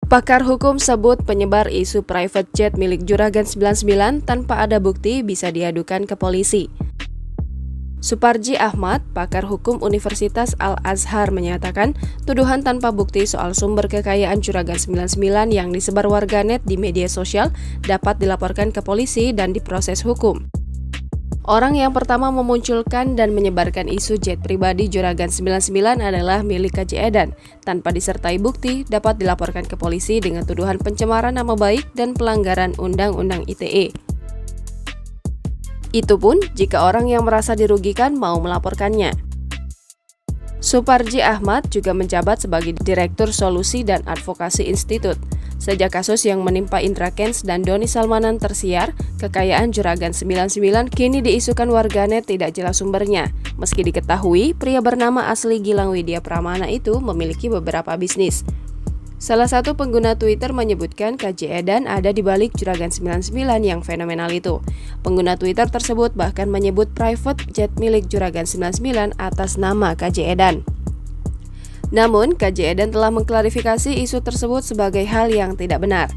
Pakar hukum sebut penyebar isu private jet milik Juragan 99 tanpa ada bukti bisa diadukan ke polisi. Suparji Ahmad, pakar hukum Universitas Al-Azhar menyatakan tuduhan tanpa bukti soal sumber kekayaan Juragan 99 yang disebar warganet di media sosial dapat dilaporkan ke polisi dan diproses hukum. Orang yang pertama memunculkan dan menyebarkan isu jet pribadi Juragan 99 adalah milik KJ Edan. Tanpa disertai bukti, dapat dilaporkan ke polisi dengan tuduhan pencemaran nama baik dan pelanggaran Undang-Undang ITE. Itu pun jika orang yang merasa dirugikan mau melaporkannya. Suparji Ahmad juga menjabat sebagai Direktur Solusi dan Advokasi Institut. Sejak kasus yang menimpa Indra Kents dan Doni Salmanan tersiar, kekayaan Juragan 99 kini diisukan warganet tidak jelas sumbernya. Meski diketahui, pria bernama asli Gilang Widya Pramana itu memiliki beberapa bisnis. Salah satu pengguna Twitter menyebutkan KJ Edan ada di balik Juragan 99 yang fenomenal itu. Pengguna Twitter tersebut bahkan menyebut private jet milik Juragan 99 atas nama KJ Edan. Namun, KJ Edan telah mengklarifikasi isu tersebut sebagai hal yang tidak benar.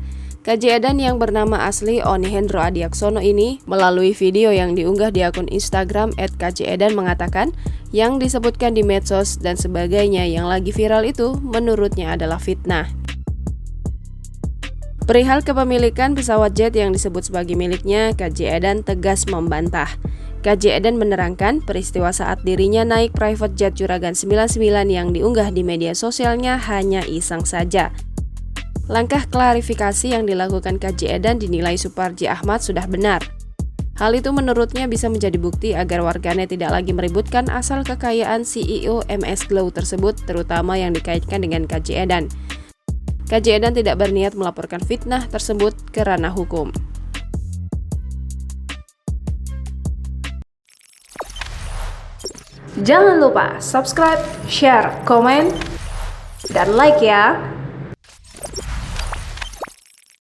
KJ Edan yang bernama asli Oni Hendro Adiaksono ini melalui video yang diunggah di akun Instagram @kjedan mengatakan yang disebutkan di medsos dan sebagainya yang lagi viral itu menurutnya adalah fitnah. Perihal kepemilikan pesawat jet yang disebut sebagai miliknya, KJ Edan tegas membantah. KJ Edan menerangkan peristiwa saat dirinya naik private jet Juragan 99 yang diunggah di media sosialnya hanya iseng saja. Langkah klarifikasi yang dilakukan KJ Edan dinilai Suparji Ahmad sudah benar. Hal itu menurutnya bisa menjadi bukti agar warganet tidak lagi meributkan asal kekayaan CEO MS Glow tersebut, terutama yang dikaitkan dengan KJ Edan. KJ Edan tidak berniat melaporkan fitnah tersebut ke ranah hukum. Jangan lupa subscribe, share, komen, dan like ya!